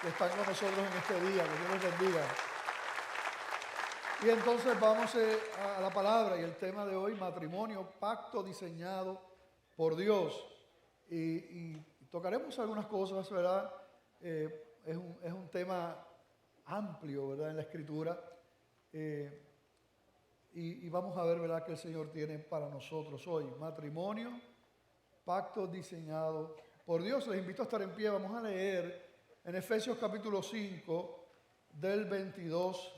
que están con nosotros en este día. Que Dios los bendiga. Y entonces vamos a la palabra y el tema de hoy, matrimonio, pacto diseñado por Dios. Y tocaremos algunas cosas, ¿verdad? Es un tema amplio, ¿verdad? En la Escritura. Y vamos a ver, ¿verdad?, que el Señor tiene para nosotros hoy. Matrimonio, pacto diseñado por Dios. Les invito a estar en pie. Vamos a leer en Efesios capítulo 5, del 22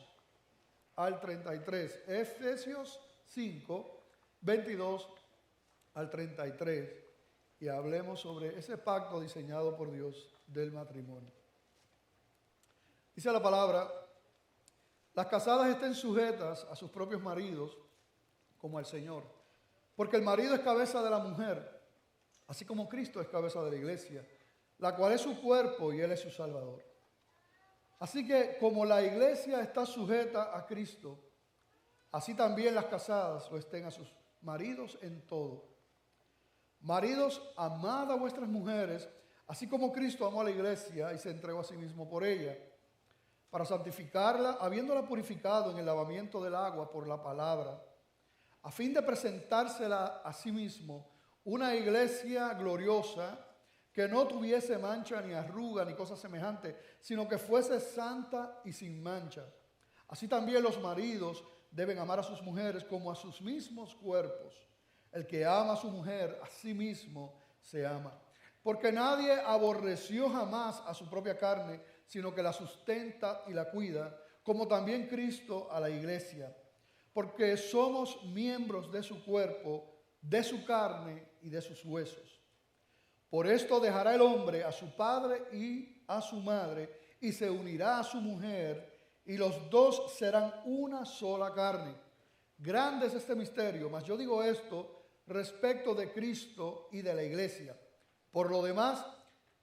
al 33. Efesios 5, 22 al 33. Y hablemos sobre ese pacto diseñado por Dios del matrimonio. Dice la palabra: las casadas estén sujetas a sus propios maridos como al Señor, porque el marido es cabeza de la mujer, así como Cristo es cabeza de la iglesia, la cual es su cuerpo y Él es su Salvador. Así que como la iglesia está sujeta a Cristo, así también las casadas lo estén a sus maridos en todo. Maridos, amad a vuestras mujeres, así como Cristo amó a la iglesia y se entregó a sí mismo por ella, para santificarla, habiéndola purificado en el lavamiento del agua por la palabra, a fin de presentársela a sí mismo una iglesia gloriosa, que no tuviese mancha ni arruga ni cosa semejante, sino que fuese santa y sin mancha. Así también los maridos deben amar a sus mujeres como a sus mismos cuerpos. El que ama a su mujer, a sí mismo se ama. Porque nadie aborreció jamás a su propia carne, sino que la sustenta y la cuida, como también Cristo a la iglesia. Porque somos miembros de su cuerpo, de su carne y de sus huesos. Por esto dejará el hombre a su padre y a su madre, y se unirá a su mujer, y los dos serán una sola carne. Grande es este misterio, mas yo digo esto respecto de Cristo y de la iglesia. Por lo demás,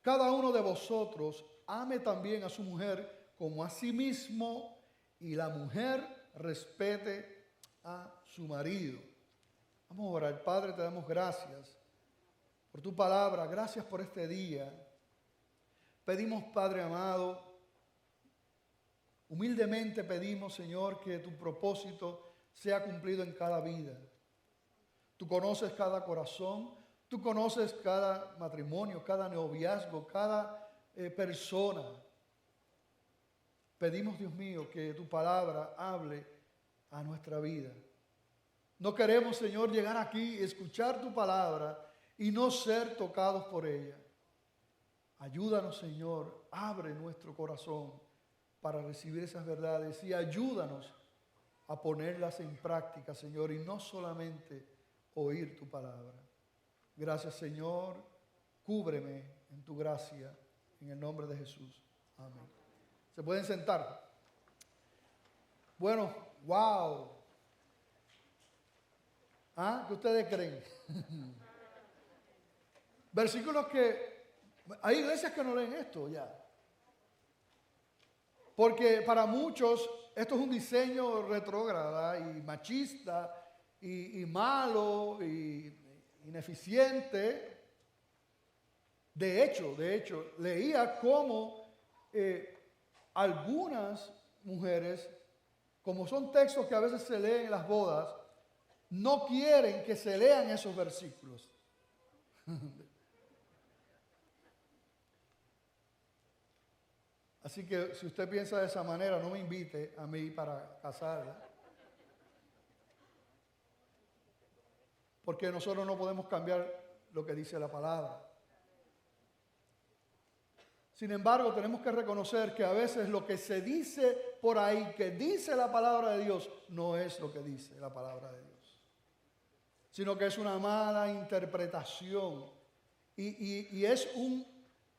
cada uno de vosotros ame también a su mujer como a sí mismo, y la mujer respete a su marido. Vamos a orar. Padre, te damos gracias por tu palabra, gracias por este día. Pedimos, Padre amado, humildemente pedimos, Señor, que tu propósito sea cumplido en cada vida. Tú conoces cada corazón, tú conoces cada matrimonio, cada noviazgo, cada persona. Pedimos, Dios mío, que tu palabra hable a nuestra vida. No queremos, Señor, llegar aquí, escuchar tu palabra y no ser tocados por ella. Ayúdanos, Señor, abre nuestro corazón para recibir esas verdades y ayúdanos a ponerlas en práctica, Señor, y no solamente oír tu palabra. Gracias, Señor, cúbreme en tu gracia, en el nombre de Jesús. Amén. ¿Se pueden sentar? Bueno, wow. ¿Qué ustedes creen? Versículos que... Hay iglesias que no leen esto ya. Porque para muchos esto es un diseño retrógrada y machista y malo y ineficiente. De hecho, leía cómo algunas mujeres, como son textos que a veces se leen en las bodas, no quieren que se lean esos versículos. Así que si usted piensa de esa manera, no me invite a mí para casarla. Porque nosotros no podemos cambiar lo que dice la palabra. Sin embargo, tenemos que reconocer que a veces lo que se dice por ahí, que dice la palabra de Dios, no es lo que dice la palabra de Dios, sino que es una mala interpretación. Y es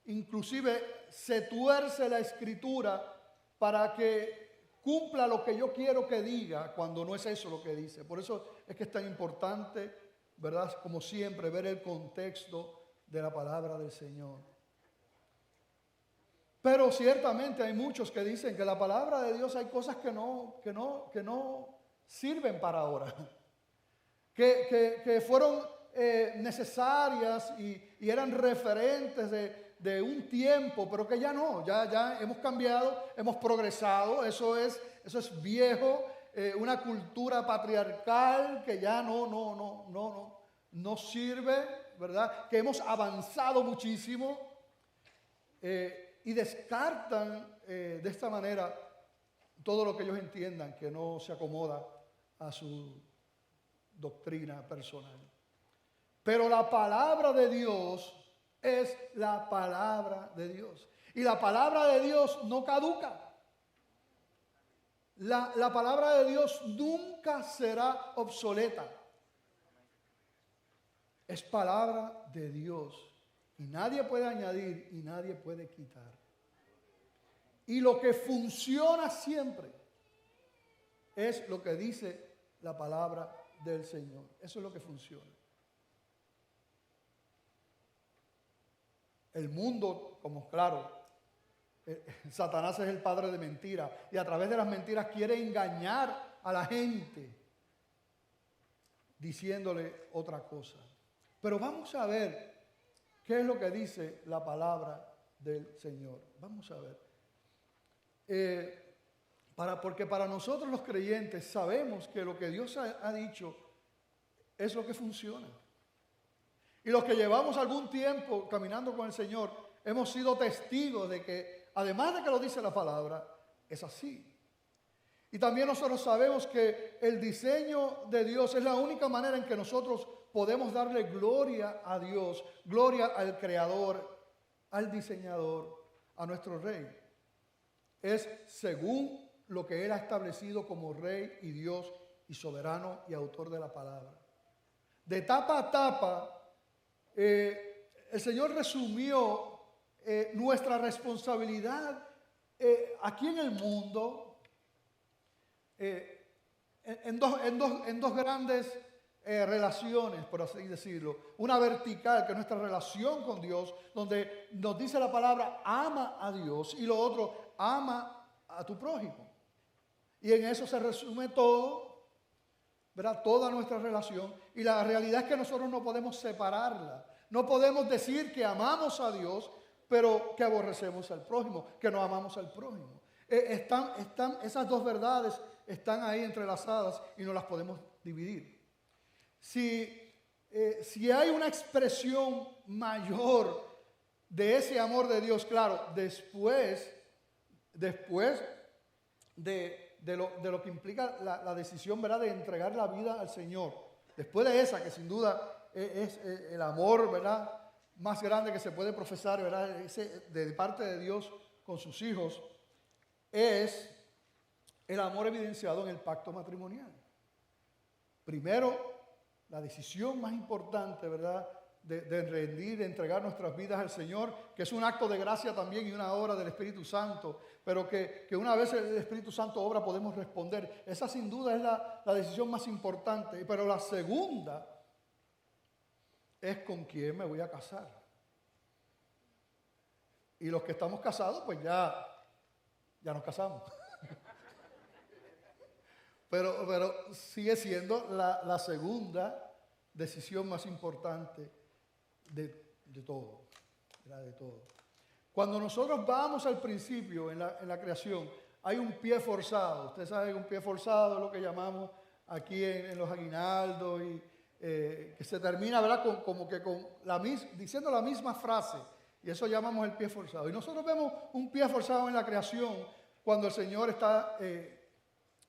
inclusive se tuerce la escritura para que cumpla lo que yo quiero que diga, cuando no es eso lo que dice. Por eso es que es tan importante, ¿verdad?, como siempre, ver el contexto de la palabra del Señor. Pero ciertamente hay muchos que dicen que la palabra de Dios hay cosas que no sirven para ahora, que fueron necesarias y eran referentes de un tiempo, pero que ya no, ya hemos cambiado, hemos progresado, eso es viejo, una cultura patriarcal que ya no sirve, ¿verdad? Que hemos avanzado muchísimo y descartan de esta manera todo lo que ellos entiendan que no se acomoda a su doctrina personal. Pero la palabra de Dios es la palabra de Dios. Y la palabra de Dios no caduca. La palabra de Dios nunca será obsoleta. Es palabra de Dios. Y nadie puede añadir y nadie puede quitar. Y lo que funciona siempre es lo que dice la palabra del Señor. Eso es lo que funciona. El mundo, como claro, Satanás es el padre de mentiras y a través de las mentiras quiere engañar a la gente diciéndole otra cosa. Pero vamos a ver qué es lo que dice la palabra del Señor. Vamos a ver. Porque para nosotros los creyentes sabemos que lo que Dios ha dicho es lo que funciona. Y los que llevamos algún tiempo caminando con el Señor, hemos sido testigos de que, además de que lo dice la palabra, es así. Y también nosotros sabemos que el diseño de Dios es la única manera en que nosotros podemos darle gloria a Dios, gloria al Creador, al diseñador, a nuestro Rey. Es según lo que Él ha establecido como Rey y Dios y soberano y autor de la palabra. De tapa a tapa, el Señor resumió nuestra responsabilidad aquí en el mundo en dos grandes relaciones, por así decirlo. Una vertical, que es nuestra relación con Dios, donde nos dice la palabra, ama a Dios, y lo otro, ama a tu prójimo. Y en eso se resume todo, ¿verdad? Toda nuestra relación. Y la realidad es que nosotros no podemos separarla. No podemos decir que amamos a Dios, pero que aborrecemos al prójimo, que no amamos al prójimo. Esas dos verdades están ahí entrelazadas y no las podemos dividir. Si hay una expresión mayor de ese amor de Dios, claro, después de lo que implica la decisión, ¿verdad?, de entregar la vida al Señor, después de esa, que sin duda es el amor, ¿verdad?, más grande que se puede profesar, ¿verdad?, de parte de Dios con sus hijos, es el amor evidenciado en el pacto matrimonial. Primero, la decisión más importante, ¿verdad?, de rendir, de entregar nuestras vidas al Señor, que es un acto de gracia también y una obra del Espíritu Santo, pero que una vez el Espíritu Santo obra podemos responder. Esa sin duda es la decisión más importante. Pero la segunda es con quién me voy a casar. Y los que estamos casados, pues ya nos casamos. Pero sigue siendo la segunda decisión más importante de todo, ¿verdad? De todo. Cuando nosotros vamos al principio en la creación, hay un pie forzado. Usted sabe que un pie forzado es lo que llamamos aquí en los aguinaldos, y que se termina, ¿verdad?, diciendo la misma frase, y eso llamamos el pie forzado. Y nosotros vemos un pie forzado en la creación cuando el Señor está,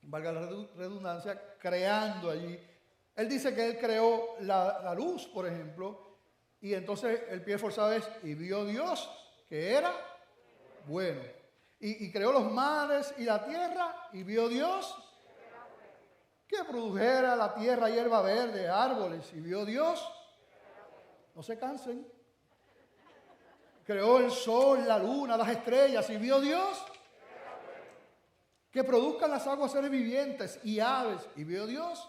valga la redundancia, creando allí. Él dice que Él creó la luz, por ejemplo, y entonces el pie forzado es, y vio Dios que era bueno. Y creó los mares y la tierra, y vio Dios que produjera la tierra hierba verde, árboles, y vio Dios. No se cansen. Creó el sol, la luna, las estrellas, y vio Dios que produzcan las aguas seres vivientes y aves, y vio Dios.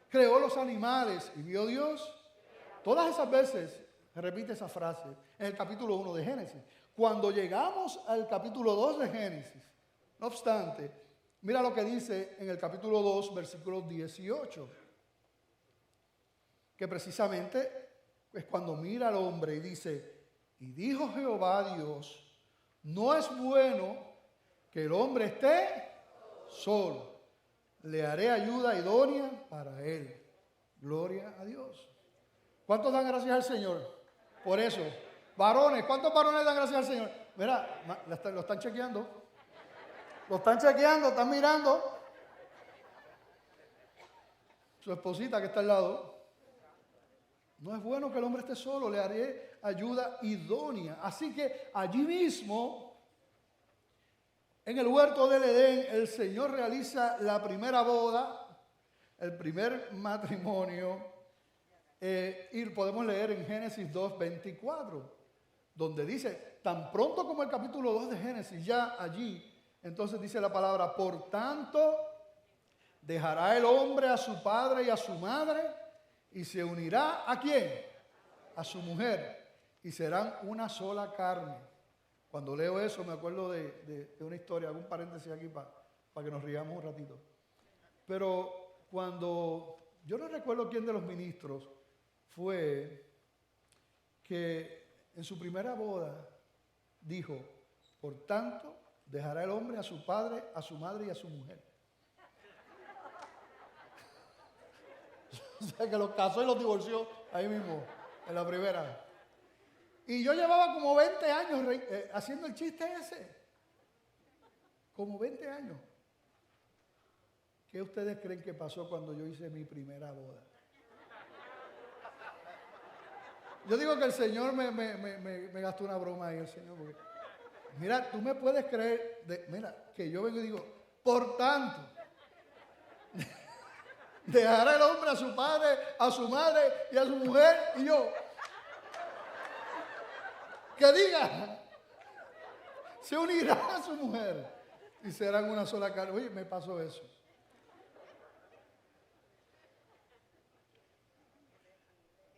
Creó los animales, y vio Dios. Todas esas veces se repite esa frase en el capítulo 1 de Génesis. Cuando llegamos al capítulo 2 de Génesis, no obstante, mira lo que dice en el capítulo 2, versículo 18, que precisamente es cuando mira al hombre y dice, Y dijo Jehová Dios, no es bueno que el hombre esté solo. Le haré ayuda idónea para él. Gloria a Dios. ¿Cuántos dan gracias al Señor por eso? Varones, ¿cuántos varones dan gracias al Señor? Mira, lo están chequeando. Lo están chequeando, están mirando. Su esposita que está al lado. No es bueno que el hombre esté solo, le haré ayuda idónea. Así que allí mismo, en el huerto del Edén, el Señor realiza la primera boda, el primer matrimonio. Y podemos leer en Génesis 2:24, donde dice, tan pronto como el capítulo 2 de Génesis, ya allí, entonces dice la palabra, por tanto, dejará el hombre a su padre y a su madre, y se unirá ¿a quién? A su mujer, y serán una sola carne. Cuando leo eso me acuerdo de una historia, hago un paréntesis aquí para que nos riamos un ratito. Pero cuando, yo no recuerdo quién de los ministros fue que en su primera boda dijo, por tanto, dejará el hombre a su padre, a su madre y a su mujer. O sea, que los casó y los divorció ahí mismo, en la primera. Y yo llevaba como 20 años haciendo el chiste ese. Como 20 años. ¿Qué ustedes creen que pasó cuando yo hice mi primera boda? Yo digo que el Señor me gastó una broma ahí, el Señor. Porque, mira, tú me puedes creer, mira, que yo vengo y digo, por tanto, dejará el hombre a su padre, a su madre y a su mujer, y yo, que diga, se unirá a su mujer y serán una sola carne. Oye, me pasó eso.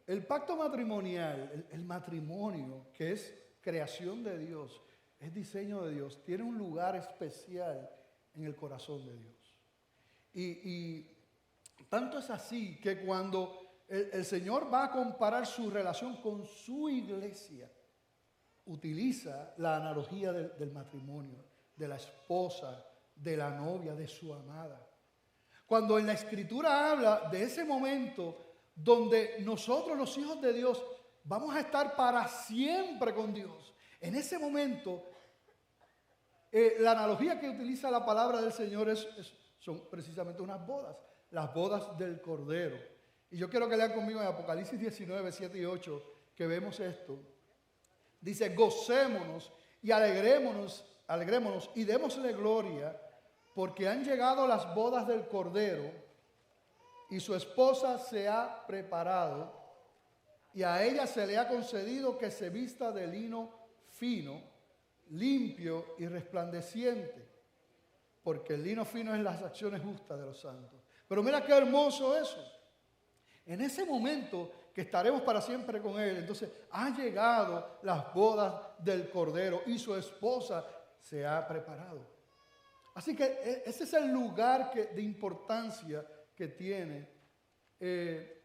El pacto matrimonial, el matrimonio, que es creación de Dios, es diseño de Dios, tiene un lugar especial en el corazón de Dios. Y tanto es así que cuando el Señor va a comparar su relación con su iglesia, utiliza la analogía del matrimonio, de la esposa, de la novia, de su amada. Cuando en la Escritura habla de ese momento donde nosotros, los hijos de Dios, vamos a estar para siempre con Dios. En ese momento, la analogía que utiliza la palabra del Señor son precisamente unas bodas, las bodas del Cordero. Y yo quiero que lean conmigo en Apocalipsis 19, 7 y 8, que vemos esto. Dice, gocémonos y alegrémonos y démosle gloria, porque han llegado las bodas del Cordero, y su esposa se ha preparado, y a ella se le ha concedido que se vista de lino fino, limpio y resplandeciente, porque el lino fino es las acciones justas de los santos. Pero mira qué hermoso eso. En ese momento que estaremos para siempre con Él, entonces han llegado las bodas del Cordero y su esposa se ha preparado. Así que ese es el lugar de importancia que tiene el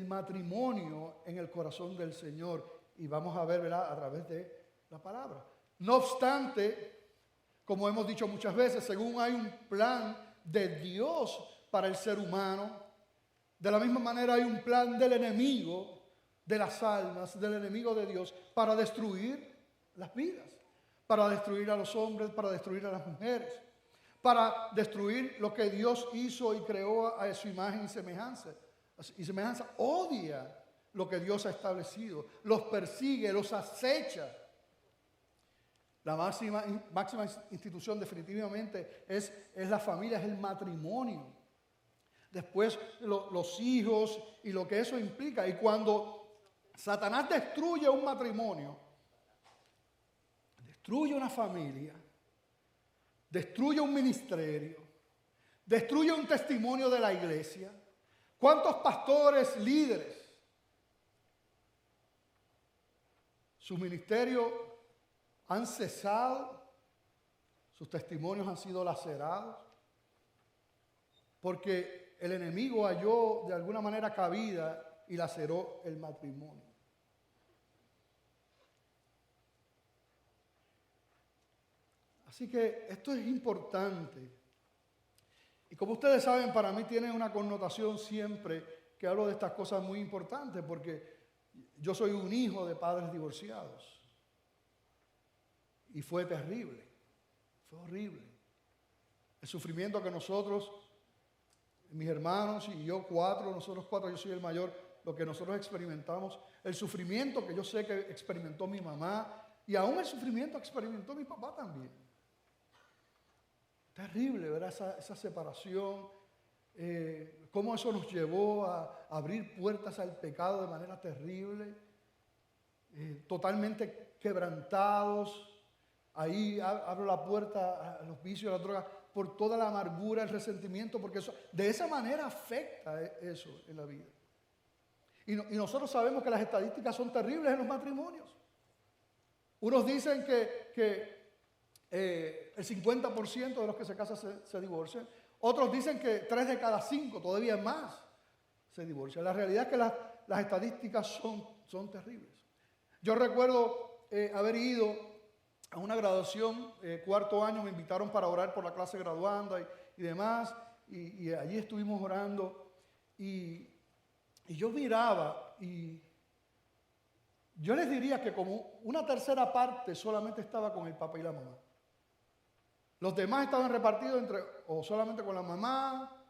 matrimonio en el corazón del Señor. Y vamos a ver, ¿verdad?, a través de la palabra. No obstante, como hemos dicho muchas veces, según hay un plan de Dios para el ser humano, de la misma manera hay un plan del enemigo de las almas, del enemigo de Dios, para destruir las vidas, para destruir a los hombres, para destruir a las mujeres, para destruir lo que Dios hizo y creó a su imagen y semejanza. Odia lo que Dios ha establecido, los persigue, los acecha. La máxima institución definitivamente es la familia, es el matrimonio. Después los hijos y lo que eso implica. Y cuando Satanás destruye un matrimonio, destruye una familia, destruye un ministerio, destruye un testimonio de la iglesia. ¿Cuántos pastores, líderes, sus ministerios han cesado, sus testimonios han sido lacerados? Porque el enemigo halló de alguna manera cabida y laceró el matrimonio. Así que esto es importante. Y como ustedes saben, para mí tiene una connotación siempre que hablo de estas cosas muy importantes, porque yo soy un hijo de padres divorciados. Y fue terrible, fue horrible. El sufrimiento que nosotros, mis hermanos y yo nosotros cuatro, yo soy el mayor, lo que nosotros experimentamos, el sufrimiento que yo sé que experimentó mi mamá y aún el sufrimiento que experimentó mi papá también. Terrible, ¿verdad? Esa separación, cómo eso nos llevó a abrir puertas al pecado de manera terrible, totalmente quebrantados. Ahí abro la puerta a los vicios, a las drogas, por toda la amargura, el resentimiento, porque eso, de esa manera afecta eso en la vida. Y nosotros sabemos que las estadísticas son terribles en los matrimonios. Unos dicen que el 50% de los que se casan se divorcian. Otros dicen que 3 de cada 5, todavía más, se divorcian. La realidad es que las estadísticas son terribles. Yo recuerdo haber ido a una graduación, cuarto año, me invitaron para orar por la clase graduanda y demás, y allí estuvimos orando, y yo miraba, y yo les diría que como una tercera parte solamente estaba con el papá y la mamá. Los demás estaban repartidos entre o solamente con la mamá,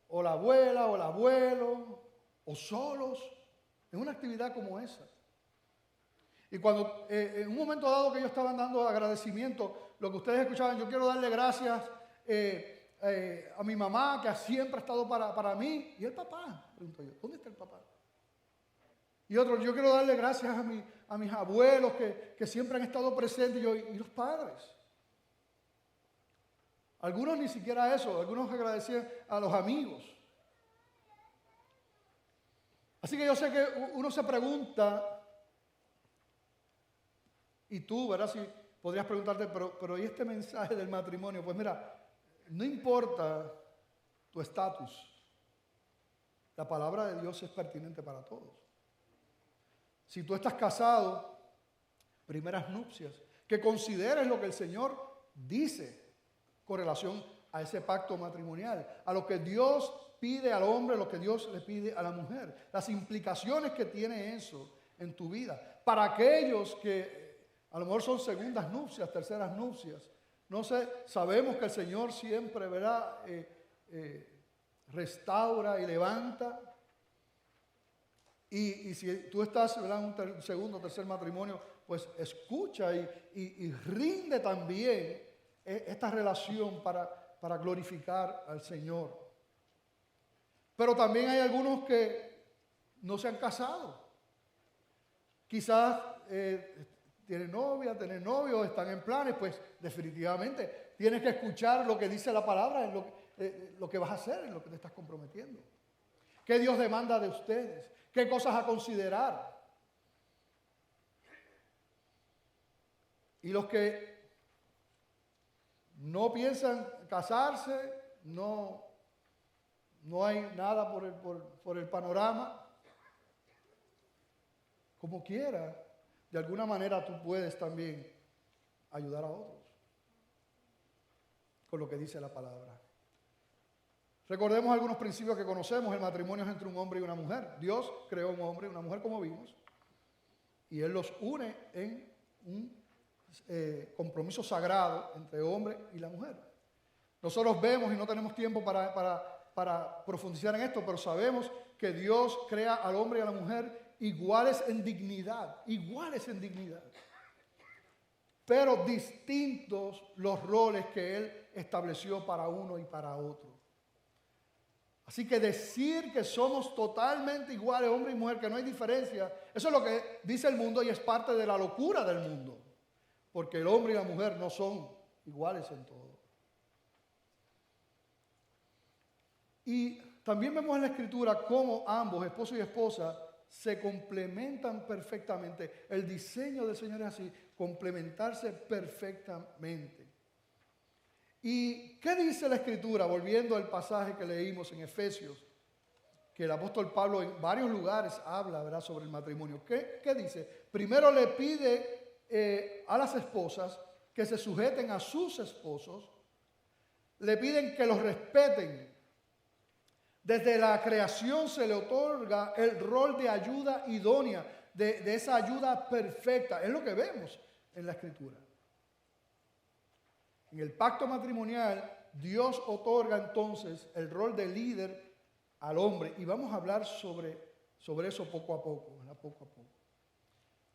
o la abuela, o el abuelo, o solos, en una actividad como esa. Y cuando en un momento dado que ellos estaban dando agradecimiento, lo que ustedes escuchaban, yo quiero darle gracias a mi mamá, que siempre ha estado para mí. ¿Y el papá? Pregunto yo, ¿dónde está el papá? Y otro, yo quiero darle gracias a mis abuelos que siempre han estado presentes. ¿Y los padres? Algunos ni siquiera eso, algunos agradecían a los amigos. Así que yo sé que uno se pregunta, y tú, ¿verdad? Si podrías preguntarte, pero ¿y este mensaje del matrimonio? Pues mira, no importa tu estatus, la palabra de Dios es pertinente para todos. Si tú estás casado, primeras nupcias, que consideres lo que el Señor dice con relación a ese pacto matrimonial, a lo que Dios pide al hombre, lo que Dios le pide a la mujer, las implicaciones que tiene eso en tu vida. Para aquellos que a lo mejor son segundas nupcias, terceras nupcias, no sé, sabemos que el Señor siempre, ¿verdad? Restaura y levanta. Y si tú estás, ¿verdad?, en un segundo o tercer matrimonio, pues escucha y rinde también esta relación para glorificar al Señor. Pero también hay algunos que no se han casado. Quizás tienen novia, tienen novio, están en planes, pues definitivamente tienes que escuchar lo que dice la palabra, en lo que vas a hacer, en lo que te estás comprometiendo. ¿Qué Dios demanda de ustedes? ¿Qué cosas a considerar? Y los que no piensan casarse, no hay nada por el panorama, como quiera, de alguna manera tú puedes también ayudar a otros con lo que dice la palabra. Recordemos algunos principios que conocemos. El matrimonio es entre un hombre y una mujer. Dios creó un hombre y una mujer, como vimos, y Él los une en un compromiso sagrado entre el hombre y la mujer. Nosotros vemos, y no tenemos tiempo para profundizar en esto, pero sabemos que Dios crea al hombre y a la mujer iguales en dignidad, pero distintos los roles que Él estableció para uno y para otro. Así que decir que somos totalmente iguales, hombre y mujer, que no hay diferencia, eso es lo que dice el mundo y es parte de la locura del mundo, porque el hombre y la mujer no son iguales en todo. Y también vemos en la Escritura cómo ambos, esposo y esposa, se complementan perfectamente. El diseño del Señor es así, complementarse perfectamente. ¿Y qué dice la Escritura? Volviendo al pasaje que leímos en Efesios, que el apóstol Pablo en varios lugares habla, ¿verdad?, sobre el matrimonio. ¿Qué dice? Primero le pide a las esposas que se sujeten a sus esposos, le piden que los respeten. Desde la creación se le otorga el rol de ayuda idónea, de esa ayuda perfecta. Es lo que vemos en la Escritura. En el pacto matrimonial, Dios otorga entonces el rol de líder al hombre. Y vamos a hablar sobre eso poco a poco, ¿verdad? Poco a poco.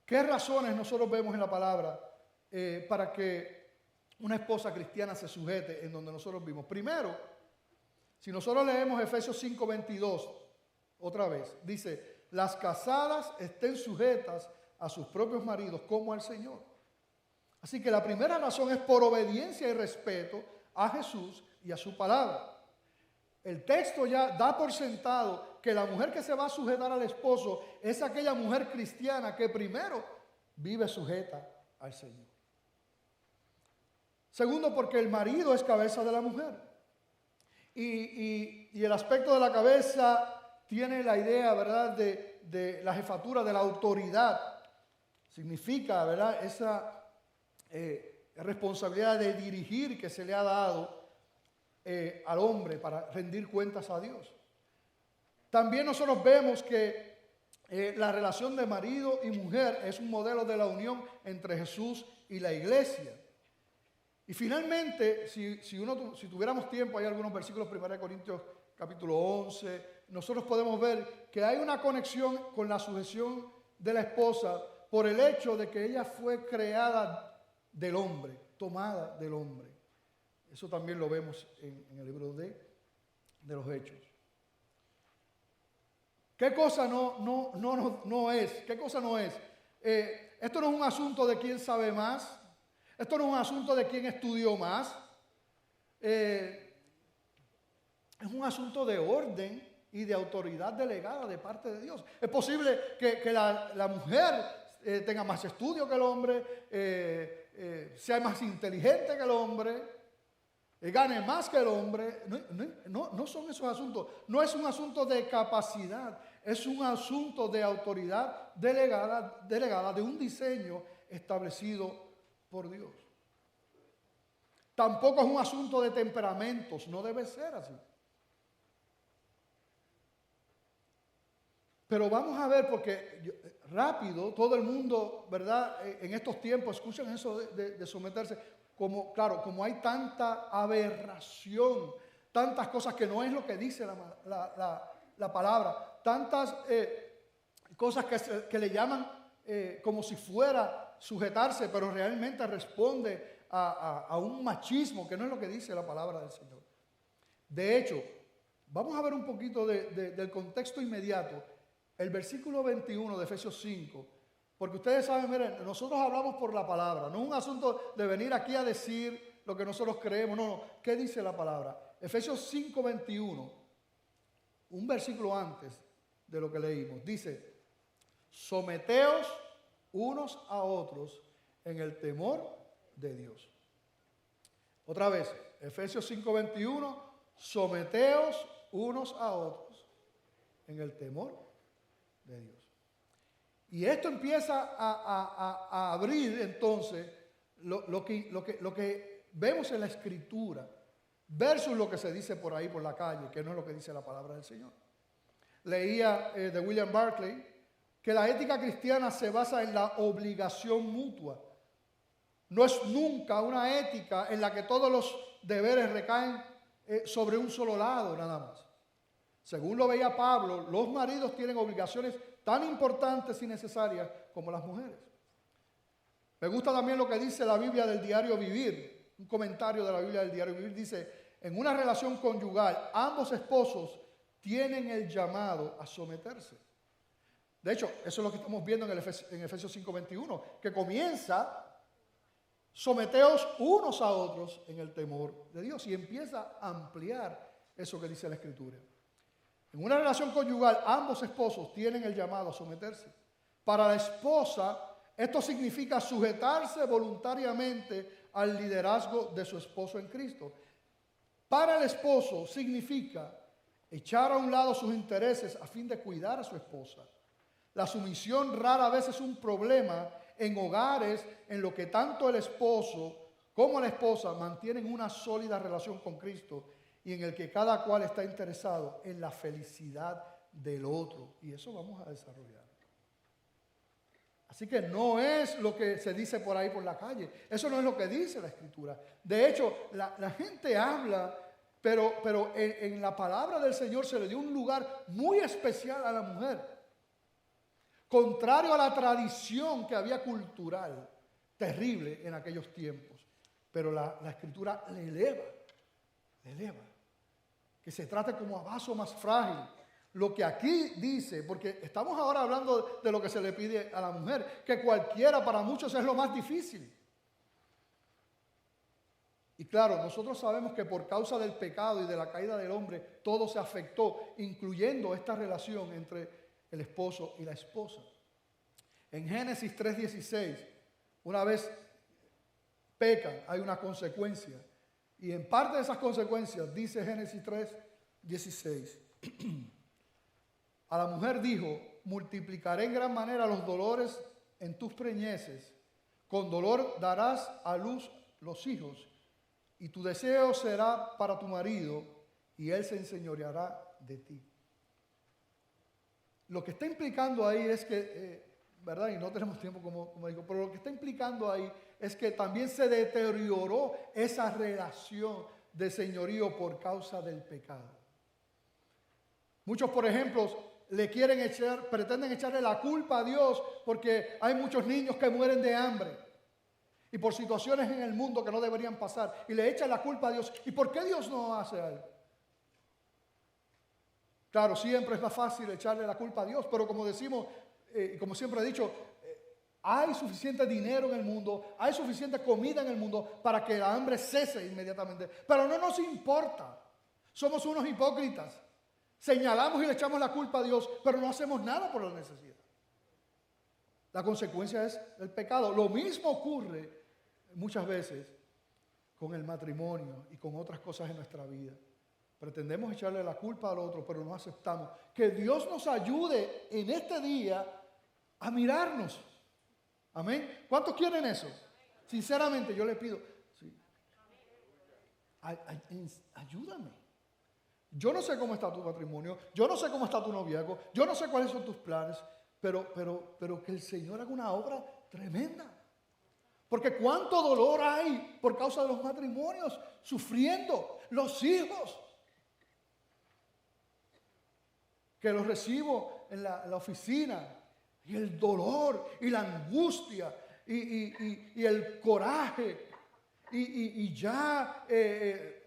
¿Qué razones nosotros vemos en la palabra para que una esposa cristiana se sujete en donde nosotros vimos? Primero, si nosotros leemos Efesios 5:22, otra vez, dice, las casadas estén sujetas a sus propios maridos como al Señor. Así que la primera razón es por obediencia y respeto a Jesús y a su palabra. El texto ya da por sentado que la mujer que se va a sujetar al esposo es aquella mujer cristiana que primero vive sujeta al Señor. Segundo, porque el marido es cabeza de la mujer. Y el aspecto de la cabeza tiene la idea, ¿verdad?, de la jefatura, de la autoridad. Significa, ¿verdad?, esa responsabilidad de dirigir que se le ha dado al hombre para rendir cuentas a Dios. También nosotros vemos que la relación de marido y mujer es un modelo de la unión entre Jesús y la iglesia. Y finalmente, si tuviéramos tiempo, hay algunos versículos, 1 Corintios capítulo 11, nosotros podemos ver que hay una conexión con la sujeción de la esposa por el hecho de que ella fue creada del hombre, tomada del hombre. Eso también lo vemos en el libro de los Hechos. ¿Qué cosa no es? ¿Qué cosa no es? Esto no es un asunto de quién sabe más. Esto no es un asunto de quién estudió más. Es un asunto de orden y de autoridad delegada de parte de Dios. Es posible que la mujer tenga más estudio que el hombre, sea más inteligente que el hombre, gane más que el hombre. No son esos asuntos. No es un asunto de capacidad, es un asunto de autoridad delegada de un diseño establecido por Dios. Tampoco es un asunto de temperamentos, no debe ser así. Pero vamos a ver, porque rápido todo el mundo, ¿verdad?, en estos tiempos escuchan eso de someterse, como hay tanta aberración, tantas cosas que no es lo que dice la palabra, tantas cosas que le llaman como si fuera sujetarse, pero realmente responde a un machismo que no es lo que dice la palabra del Señor. De hecho, vamos a ver un poquito del contexto inmediato, el versículo 21 de Efesios 5, porque ustedes saben, miren, nosotros hablamos por la palabra, no es un asunto de venir aquí a decir lo que nosotros creemos, no, ¿qué dice la palabra? Efesios 5:21, un versículo antes de lo que leímos, dice, someteos unos a otros en el temor de Dios. Otra vez, Efesios 5:21, someteos unos a otros en el temor de Dios. Y esto empieza a abrir entonces lo que vemos en la Escritura versus lo que se dice por ahí por la calle, que no es lo que dice la palabra del Señor. Leía de William Barclay que la ética cristiana se basa en la obligación mutua. No es nunca una ética en la que todos los deberes recaen sobre un solo lado nada más. Según lo veía Pablo, los maridos tienen obligaciones tan importantes y necesarias como las mujeres. Me gusta también lo que dice la Biblia del Diario Vivir. Un comentario de la Biblia del Diario Vivir dice, en una relación conyugal, ambos esposos tienen el llamado a someterse. De hecho, eso es lo que estamos viendo en Efesios 5:21, que comienza, someteos unos a otros en el temor de Dios, y empieza a ampliar eso que dice la Escritura. En una relación conyugal, ambos esposos tienen el llamado a someterse. Para la esposa, esto significa sujetarse voluntariamente al liderazgo de su esposo en Cristo. Para el esposo significa echar a un lado sus intereses a fin de cuidar a su esposa. La sumisión rara vez es un problema en hogares en lo que tanto el esposo como la esposa mantienen una sólida relación con Cristo y en el que cada cual está interesado en la felicidad del otro. Y eso vamos a desarrollar. Así que no es lo que se dice por ahí por la calle. Eso no es lo que dice la Escritura. De hecho, la gente habla, pero en la palabra del Señor se le dio un lugar muy especial a la mujer. Contrario a la tradición que había cultural, terrible en aquellos tiempos. Pero la Escritura le eleva. Que se trate como a vaso más frágil. Lo que aquí dice, porque estamos ahora hablando de lo que se le pide a la mujer, que cualquiera para muchos es lo más difícil. Y claro, nosotros sabemos que por causa del pecado y de la caída del hombre, todo se afectó, incluyendo esta relación entre el esposo y la esposa. En Génesis 3:16, una vez pecan, hay una consecuencia. Y en parte de esas consecuencias, dice Génesis 3:16, a la mujer dijo, multiplicaré en gran manera los dolores en tus preñeces, con dolor darás a luz los hijos, y tu deseo será para tu marido, y él se enseñoreará de ti. Lo que está implicando ahí es que, ¿verdad? Y no tenemos tiempo como digo, pero lo que está implicando ahí es que también se deterioró esa relación de señorío por causa del pecado. Muchos, por ejemplo, pretenden echarle la culpa a Dios porque hay muchos niños que mueren de hambre y por situaciones en el mundo que no deberían pasar y le echan la culpa a Dios. ¿Y por qué Dios no hace algo? Claro, siempre es más fácil echarle la culpa a Dios, pero como decimos, como siempre he dicho, hay suficiente dinero en el mundo, hay suficiente comida en el mundo para que la hambre cese inmediatamente. Pero no nos importa. Somos unos hipócritas. Señalamos y le echamos la culpa a Dios, pero no hacemos nada por la necesidad. La consecuencia es el pecado. Lo mismo ocurre muchas veces con el matrimonio y con otras cosas en nuestra vida. Pretendemos echarle la culpa al otro, pero no aceptamos. Que Dios nos ayude en este día a mirarnos. Amén. ¿Cuántos quieren eso? Sinceramente, yo le pido, sí. Ayúdame. Yo no sé cómo está tu matrimonio, yo no sé cómo está tu noviazgo, yo no sé cuáles son tus planes, pero que el Señor haga una obra tremenda. Porque cuánto dolor hay por causa de los matrimonios, sufriendo, los hijos. Que los recibo en la oficina, y el dolor, y la angustia, y el coraje, y ya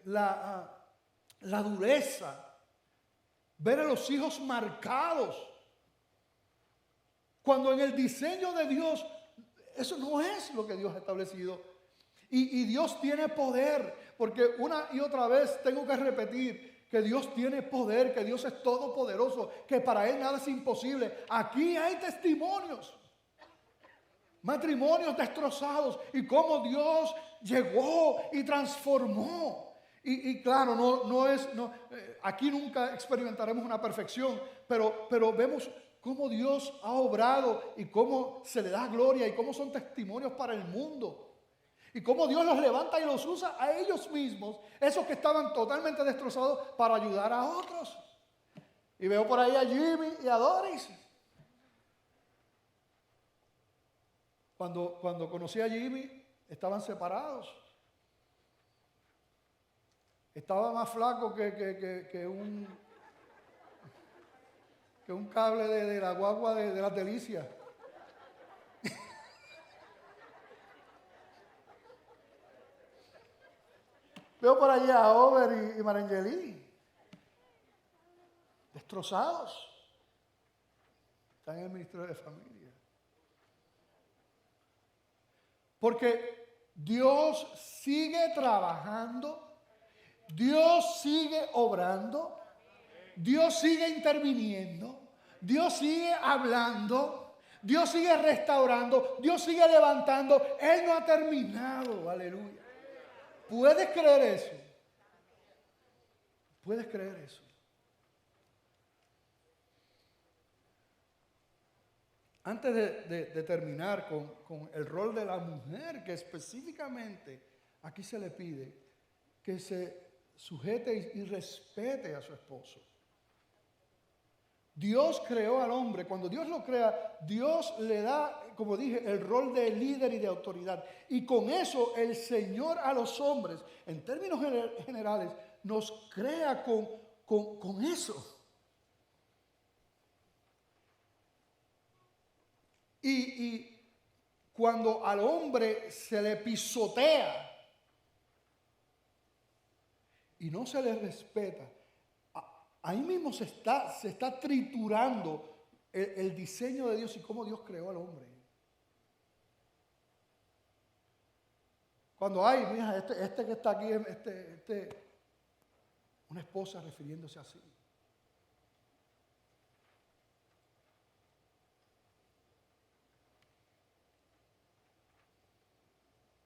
la dureza, ver a los hijos marcados, cuando en el diseño de Dios, eso no es lo que Dios ha establecido. Y Dios tiene poder, porque una y otra vez tengo que repetir que Dios tiene poder, que Dios es todopoderoso, que para Él nada es imposible. Aquí hay testimonios, matrimonios destrozados, y cómo Dios llegó y transformó. Y claro, aquí nunca experimentaremos una perfección, pero vemos cómo Dios ha obrado y cómo se le da gloria y cómo son testimonios para el mundo. Y cómo Dios los levanta y los usa a ellos mismos, esos que estaban totalmente destrozados, para ayudar a otros. Y veo por ahí a Jimmy y a Doris. Cuando conocí a Jimmy, estaban separados. Estaba más flaco que un cable de la guagua de las delicias. Veo por allí a Over y Marangeli, destrozados. Están en el Ministerio de Familia. Porque Dios sigue trabajando, Dios sigue obrando, Dios sigue interviniendo, Dios sigue hablando, Dios sigue restaurando, Dios sigue levantando. Él no ha terminado, aleluya. ¿Puedes creer eso? ¿Puedes creer eso? Antes de terminar con el rol de la mujer, que específicamente aquí se le pide que se sujete y respete a su esposo. Dios creó al hombre. Cuando Dios lo crea, Dios le da, como dije, el rol de líder y de autoridad. Y con eso el Señor a los hombres, en términos generales, nos crea con eso. Y cuando al hombre se le pisotea y no se le respeta, ahí mismo se está triturando el diseño de Dios y cómo Dios creó al hombre. Cuando hay, mira, este que está aquí, una esposa refiriéndose así.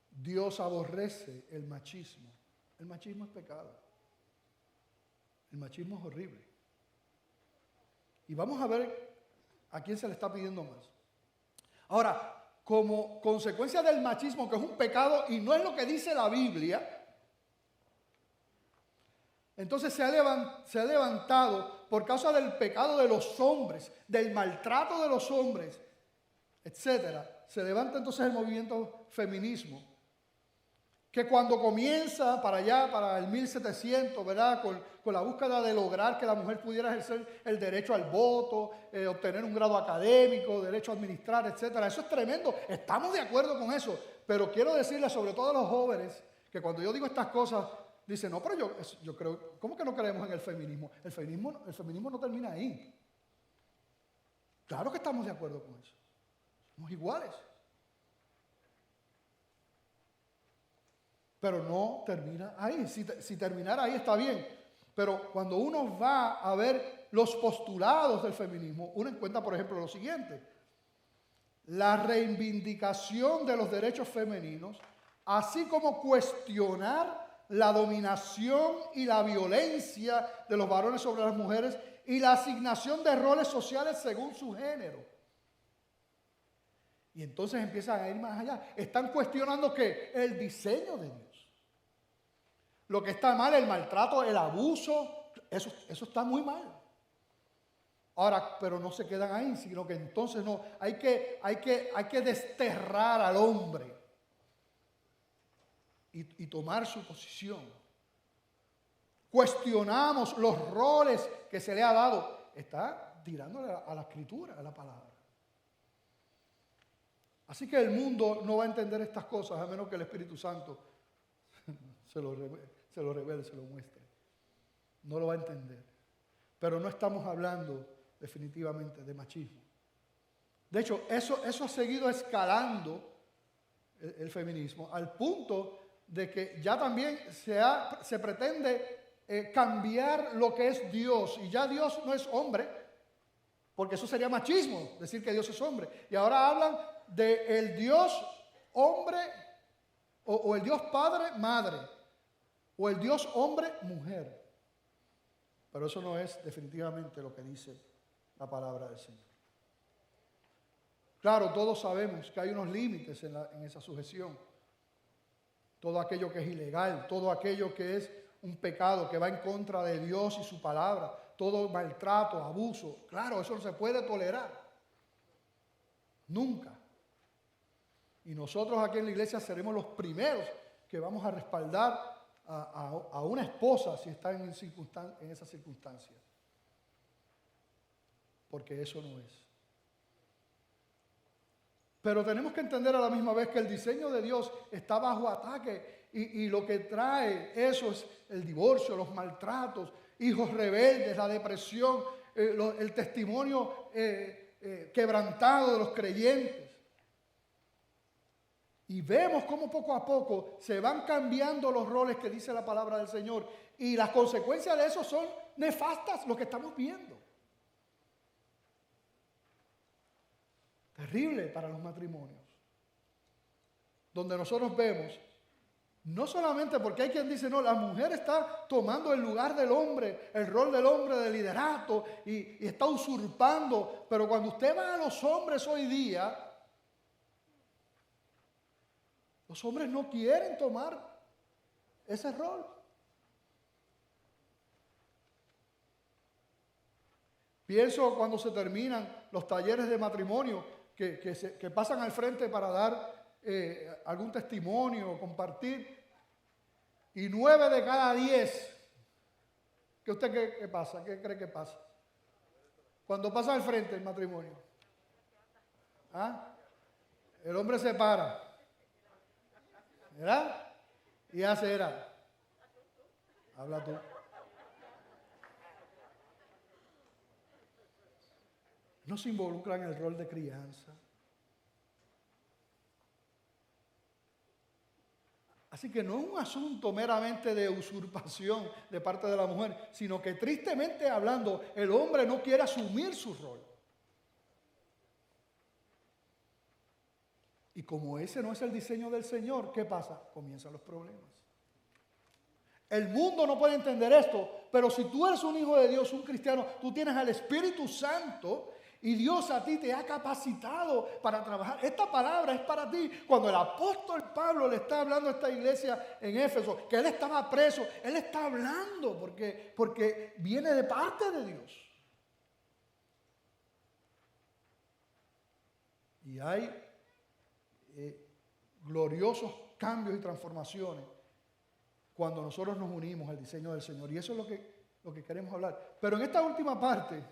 Dios aborrece el machismo. El machismo es pecado. El machismo es horrible. Y vamos a ver a quién se le está pidiendo más. Ahora, como consecuencia del machismo, que es un pecado y no es lo que dice la Biblia, entonces se ha levantado por causa del pecado de los hombres, del maltrato de los hombres, etcétera. Se levanta entonces el movimiento feminismo, que cuando comienza para allá, para el 1700, ¿verdad? Con la búsqueda de lograr que la mujer pudiera ejercer el derecho al voto, obtener un grado académico, derecho a administrar, etcétera. Eso es tremendo. Estamos de acuerdo con eso. Pero quiero decirles, sobre todo a los jóvenes, que cuando yo digo estas cosas, dicen, no, pero yo creo, ¿cómo que no creemos en el feminismo? El feminismo no termina ahí. Claro que estamos de acuerdo con eso. Somos iguales. Pero no termina ahí. Si terminara ahí está bien. Pero cuando uno va a ver los postulados del feminismo, uno encuentra, por ejemplo, lo siguiente. La reivindicación de los derechos femeninos, así como cuestionar la dominación y la violencia de los varones sobre las mujeres y la asignación de roles sociales según su género. Y entonces empiezan a ir más allá. Están cuestionando ¿qué? El diseño de Dios. Lo que está mal, el maltrato, el abuso, eso está muy mal. Ahora, pero no se quedan ahí, sino que entonces no, hay que desterrar al hombre y tomar su posición. Cuestionamos los roles que se le ha dado. Está tirándole a la escritura, a la palabra. Así que el mundo no va a entender estas cosas a menos que el Espíritu Santo se lo revele, se lo muestre. No lo va a entender. Pero no estamos hablando definitivamente de machismo. De hecho, eso ha seguido escalando el feminismo al punto de que ya también se pretende cambiar lo que es Dios. Y ya Dios no es hombre, porque eso sería machismo, decir que Dios es hombre. Y ahora hablan de el Dios hombre o el Dios padre, madre. O el Dios hombre, mujer. Pero eso no es definitivamente lo que dice la palabra del Señor. Claro, todos sabemos que hay unos límites en esa sujeción. Todo aquello que es ilegal, todo aquello que es un pecado que va en contra de Dios y su palabra, todo maltrato, abuso, claro, eso no se puede tolerar. Nunca. Y nosotros aquí en la iglesia seremos los primeros que vamos a respaldar a una esposa si está en esas circunstancias. Porque eso no es. Pero tenemos que entender a la misma vez que el diseño de Dios está bajo ataque y lo que trae eso es el divorcio, los maltratos, hijos rebeldes, la depresión, el testimonio quebrantado de los creyentes. Y vemos cómo poco a poco se van cambiando los roles que dice la palabra del Señor. Y las consecuencias de eso son nefastas, lo que estamos viendo. Terrible para los matrimonios. Donde nosotros vemos, no solamente porque hay quien dice, no, la mujer está tomando el lugar del hombre, el rol del hombre de liderato y está usurpando. Pero cuando usted va a los hombres hoy día, los hombres no quieren tomar ese rol. Pienso cuando se terminan los talleres de matrimonio que pasan al frente para dar algún testimonio, compartir, y 9 de cada 10, ¿qué usted qué pasa? ¿Qué cree que pasa? Cuando pasa al frente el matrimonio, ¿ah? El hombre se para, ¿verdad? Y hace, era, habla tú. No se involucra en el rol de crianza. Así que no es un asunto meramente de usurpación de parte de la mujer, sino que tristemente hablando, el hombre no quiere asumir su rol. Y como ese no es el diseño del Señor, ¿qué pasa? Comienzan los problemas. El mundo no puede entender esto, pero si tú eres un hijo de Dios, un cristiano, tú tienes al Espíritu Santo y Dios a ti te ha capacitado para trabajar. Esta palabra es para ti. Cuando el apóstol Pablo le está hablando a esta iglesia en Éfeso, que él estaba preso, él está hablando porque viene de parte de Dios. Y hay gloriosos cambios y transformaciones cuando nosotros nos unimos al diseño del Señor. Y eso es lo que queremos hablar. Pero en esta última parte,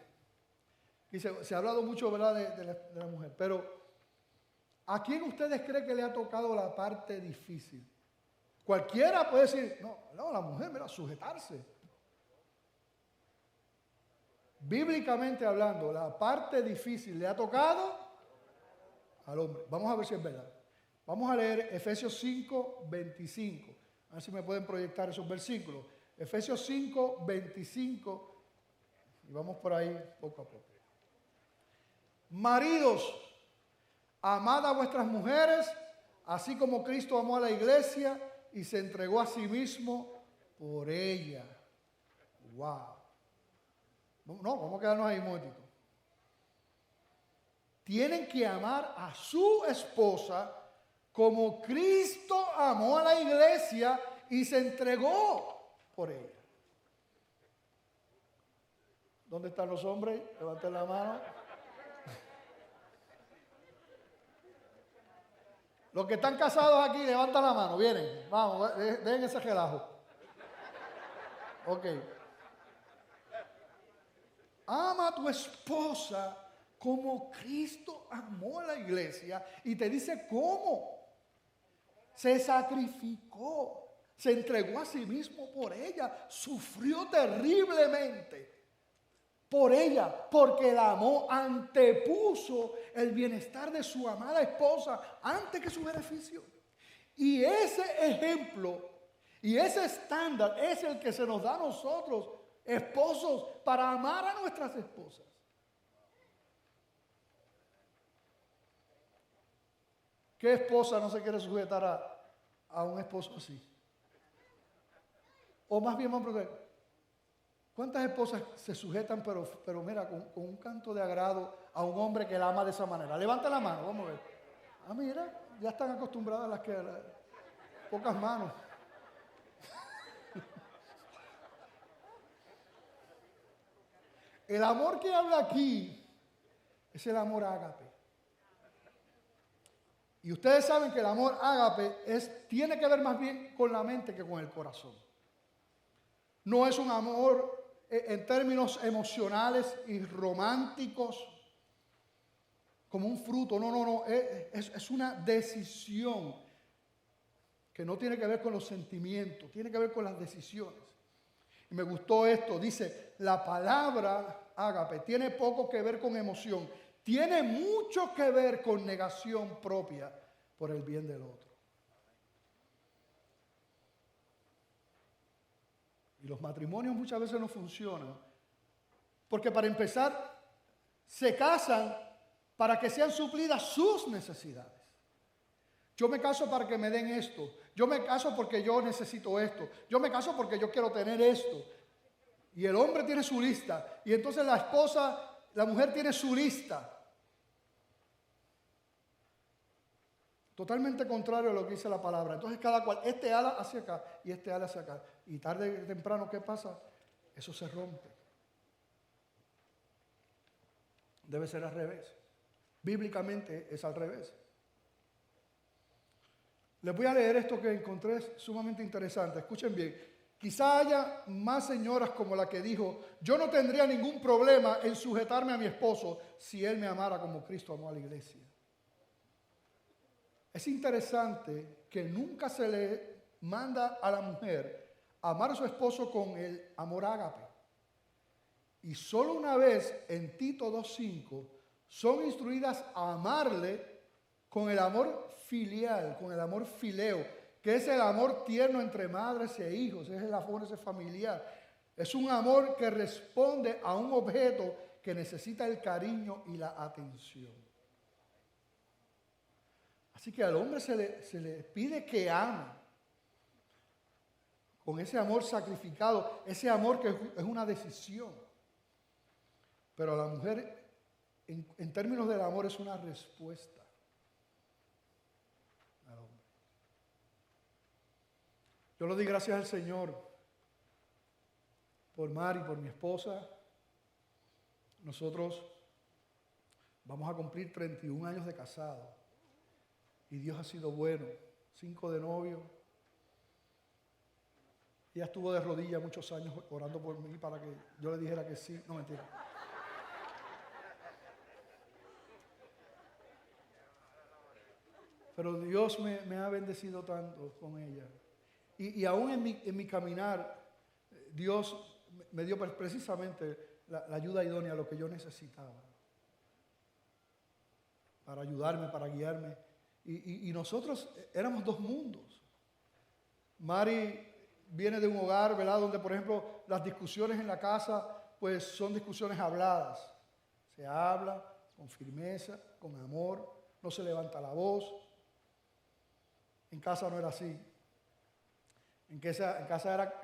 y se ha hablado mucho, ¿verdad?, de la mujer, pero ¿a quién ustedes creen que le ha tocado la parte difícil? Cualquiera puede decir, no, la mujer, mira, sujetarse. Bíblicamente hablando, la parte difícil le ha tocado al hombre. Vamos a ver si es verdad. Vamos a leer Efesios 5, 25. A ver si me pueden proyectar esos versículos. Efesios 5, 25. Y vamos por ahí poco a poco. Maridos, amad a vuestras mujeres, así como Cristo amó a la iglesia y se entregó a sí mismo por ella. Wow. No, vamos a quedarnos ahí un momentito. Tienen que amar a su esposa como Cristo amó a la iglesia y se entregó por ella. ¿Dónde están los hombres? Levanten la mano. Los que están casados aquí, levantan la mano, vienen. Vamos, dejen ese relajo. Ok. Ama a tu esposa como Cristo amó a la iglesia y te dice cómo. Se sacrificó, se entregó a sí mismo por ella, sufrió terriblemente por ella, porque la amó, antepuso el bienestar de su amada esposa antes que su beneficio. Y ese ejemplo y ese estándar es el que se nos da a nosotros, esposos, para amar a nuestras esposas. ¿Qué esposa no se quiere sujetar a un esposo así? O más bien vamos a preguntar, ¿cuántas esposas se sujetan, pero mira, con un canto de agrado a un hombre que la ama de esa manera? Levanta la mano, vamos a ver. Ah, mira, ya están acostumbradas pocas manos. El amor que habla aquí es el amor ágape. Y ustedes saben que el amor ágape tiene que ver más bien con la mente que con el corazón. No es un amor en términos emocionales y románticos, como un fruto. No. Es una decisión que no tiene que ver con los sentimientos, tiene que ver con las decisiones. Y me gustó esto, dice, la palabra ágape tiene poco que ver con emoción, tiene mucho que ver con negación propia por el bien del otro. Y los matrimonios muchas veces no funcionan, porque para empezar, se casan para que sean suplidas sus necesidades. Yo me caso para que me den esto. Yo me caso porque yo necesito esto. Yo me caso porque yo quiero tener esto. Y el hombre tiene su lista. Y entonces la mujer tiene su lista. Totalmente contrario a lo que dice la palabra. Entonces cada cual, este ala hacia acá y este ala hacia acá. Y tarde o temprano, ¿qué pasa? Eso se rompe. Debe ser al revés. Bíblicamente es al revés. Les voy a leer esto que encontré sumamente interesante. Escuchen bien. Quizá haya más señoras como la que dijo, yo no tendría ningún problema en sujetarme a mi esposo si él me amara como Cristo amó a la iglesia. Es interesante que nunca se le manda a la mujer amar a su esposo con el amor ágape. Y solo una vez en Tito 2:5 son instruidas a amarle con el amor filial, con el amor fileo, que es el amor tierno entre madres e hijos, es el amor ese familiar. Es un amor que responde a un objeto que necesita el cariño y la atención. Así que al hombre se le pide que ame con ese amor sacrificado, ese amor que es una decisión. Pero a la mujer, en términos del amor, es una respuesta al hombre. Yo le doy gracias al Señor por Mari, por mi esposa. Nosotros vamos a cumplir 31 años de casado. Y Dios ha sido bueno. 5 de novio. Ella estuvo de rodillas muchos años orando por mí para que yo le dijera que sí. No, mentira. Pero Dios me ha bendecido tanto con ella. Y aún en mi caminar, Dios me dio precisamente la ayuda idónea a lo que yo necesitaba. Para ayudarme, para guiarme. Y nosotros éramos dos mundos. Mari viene de un hogar, ¿verdad?, donde, por ejemplo, las discusiones en la casa, pues son discusiones habladas. Se habla con firmeza, con amor, no se levanta la voz. En casa no era así. En casa era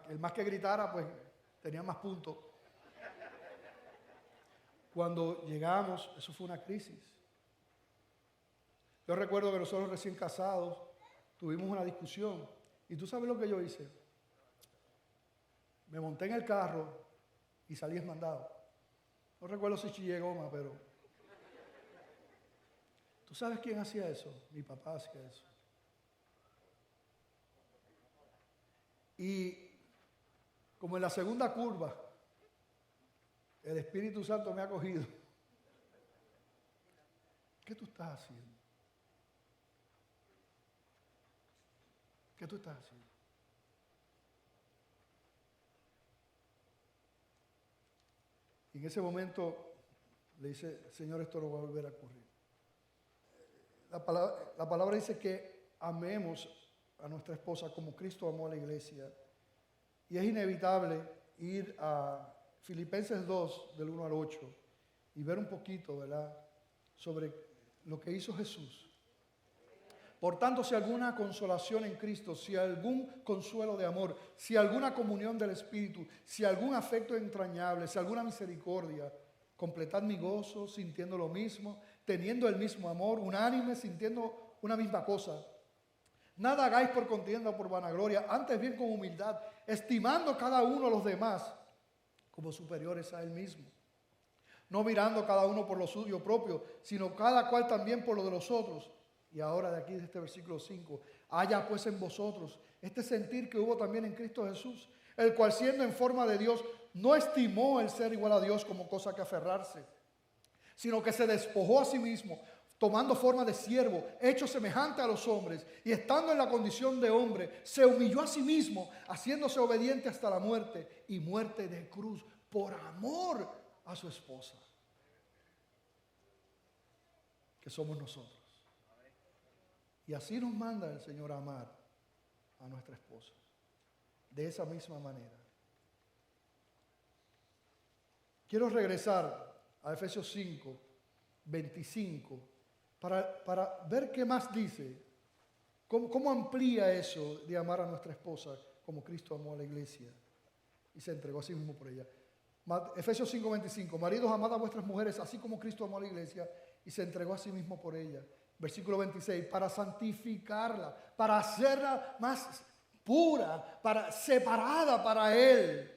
el más que gritara, pues tenía más puntos. Cuando llegamos, eso fue una crisis. Yo recuerdo que nosotros recién casados tuvimos una discusión. ¿Y tú sabes lo que yo hice? Me monté en el carro y salí esmandado. No recuerdo si chillé goma, pero... ¿Tú sabes quién hacía eso? Mi papá hacía eso. Y como en la segunda curva, el Espíritu Santo me ha cogido. ¿Qué tú estás haciendo? ¿Qué tú estás haciendo? Y en ese momento le dice, Señor, esto no va a volver a ocurrir. La palabra dice que amemos a nuestra esposa como Cristo amó a la iglesia. Y es inevitable ir a Filipenses 2, del 1 al 8, y ver un poquito, ¿verdad?, sobre lo que hizo Jesús. Por tanto, si alguna consolación en Cristo, si algún consuelo de amor, si alguna comunión del Espíritu, si algún afecto entrañable, si alguna misericordia, completad mi gozo, sintiendo lo mismo, teniendo el mismo amor, unánime, sintiendo una misma cosa. Nada hagáis por contienda o por vanagloria, antes bien con humildad, estimando cada uno a los demás como superiores a él mismo. No mirando cada uno por lo suyo propio, sino cada cual también por lo de los otros. Y ahora de aquí, de este versículo 5, haya pues en vosotros este sentir que hubo también en Cristo Jesús, el cual siendo en forma de Dios, no estimó el ser igual a Dios como cosa que aferrarse, sino que se despojó a sí mismo, tomando forma de siervo, hecho semejante a los hombres, y estando en la condición de hombre, se humilló a sí mismo, haciéndose obediente hasta la muerte, y muerte de cruz, por amor a su esposa, que somos nosotros. Y así nos manda el Señor a amar a nuestra esposa, de esa misma manera. Quiero regresar a Efesios 5, 25, para ver qué más dice, cómo amplía eso de amar a nuestra esposa como Cristo amó a la iglesia y se entregó a sí mismo por ella. Efesios 5, 25, maridos, amad a vuestras mujeres así como Cristo amó a la iglesia y se entregó a sí mismo por ella. Versículo 26, para santificarla, para hacerla más pura, para separada para Él,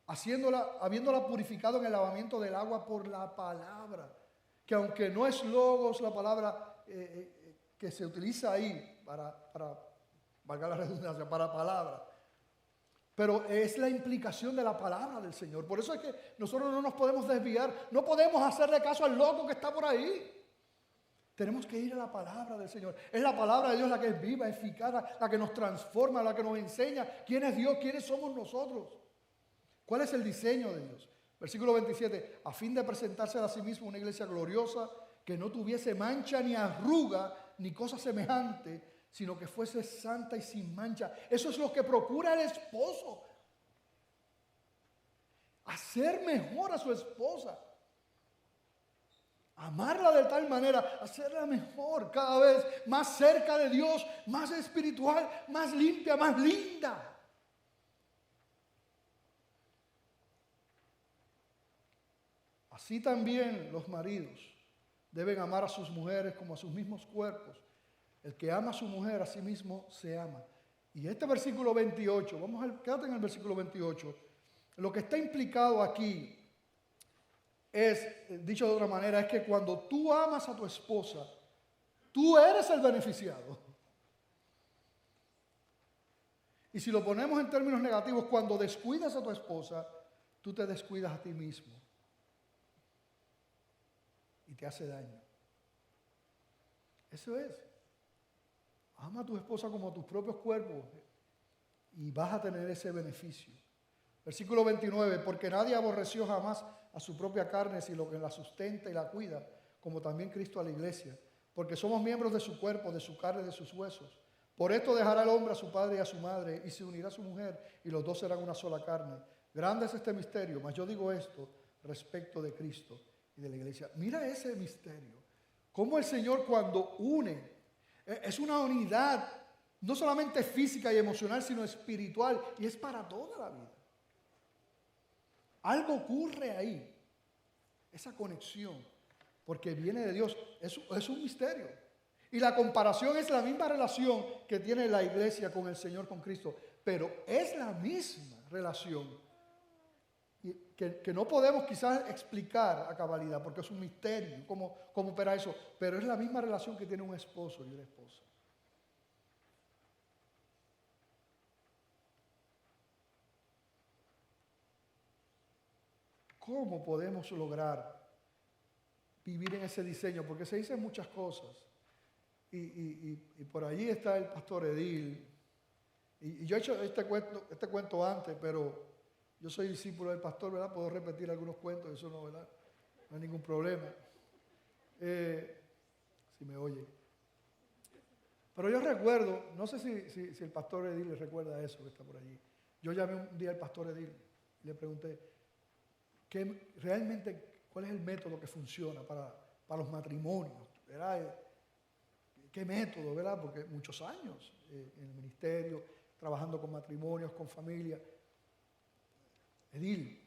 habiéndola purificado en el lavamiento del agua por la palabra, que aunque no es logos la palabra que se utiliza ahí para valga la redundancia, para palabra, pero es la implicación de la palabra del Señor. Por eso es que nosotros no nos podemos desviar, no podemos hacerle caso al loco que está por ahí. Tenemos que ir a la palabra del Señor. Es la palabra de Dios la que es viva, eficaz, la que nos transforma, la que nos enseña quién es Dios, quiénes somos nosotros. ¿Cuál es el diseño de Dios? Versículo 27, a fin de presentarse a sí mismo una iglesia gloriosa, que no tuviese mancha ni arruga, ni cosa semejante, sino que fuese santa y sin mancha. Eso es lo que procura el esposo. Hacer mejor a su esposa. Amarla de tal manera, hacerla mejor, cada vez más cerca de Dios, más espiritual, más limpia, más linda. Así también los maridos deben amar a sus mujeres como a sus mismos cuerpos. El que ama a su mujer, a sí mismo se ama. Y este versículo 28, quédate en el versículo 28, lo que está implicado aquí es, dicho de otra manera, es que cuando tú amas a tu esposa, tú eres el beneficiado. Y si lo ponemos en términos negativos, cuando descuidas a tu esposa, tú te descuidas a ti mismo. Y te hace daño. Eso es. Ama a tu esposa como a tus propios cuerpos y vas a tener ese beneficio. Versículo 29, porque nadie aborreció jamás a su propia carne, sino que la sustenta y la cuida, como también Cristo a la iglesia, porque somos miembros de su cuerpo, de su carne y de sus huesos. Por esto dejará el hombre a su padre y a su madre, y se unirá a su mujer, y los dos serán una sola carne. Grande es este misterio, mas yo digo esto respecto de Cristo y de la iglesia. Mira ese misterio. Cómo el Señor cuando une, es una unidad, no solamente física y emocional, sino espiritual, y es para toda la vida. Algo ocurre ahí, esa conexión, porque viene de Dios, es un misterio. Y la comparación es la misma relación que tiene la iglesia con el Señor, con Cristo, pero es la misma relación que no podemos quizás explicar a cabalidad, porque es un misterio, cómo opera eso, pero es la misma relación que tiene un esposo y una esposa. ¿Cómo podemos lograr vivir en ese diseño? Porque se dicen muchas cosas. Y por allí está el pastor Edil. Y yo he hecho este cuento antes, pero yo soy discípulo del pastor, ¿verdad? Puedo repetir algunos cuentos, eso no, ¿verdad? No hay ningún problema. Si me oye. Pero yo recuerdo, no sé si el pastor Edil le recuerda eso que está por allí. Yo llamé un día al pastor Edil y le pregunté, ¿cuál es el método que funciona para los matrimonios? ¿Verdad? ¿Qué método? ¿Verdad? Porque muchos años en el ministerio, trabajando con matrimonios, con familias. Edil,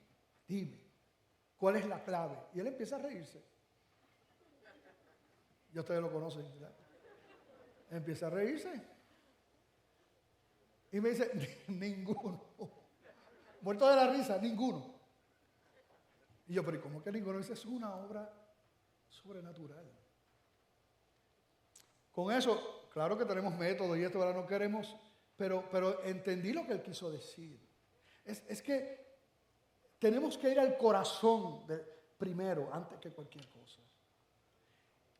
dime, ¿cuál es la clave? Y él empieza a reírse. Ya ustedes lo conocen, ¿verdad? Empieza a reírse. Y me dice, ninguno. Muerto de la risa, ninguno. Y yo, pero ¿cómo que ninguno? Dice, es una obra sobrenatural. Con eso, claro que tenemos métodos y esto ahora no queremos, pero entendí lo que él quiso decir. Es que tenemos que ir al corazón primero, antes que cualquier cosa.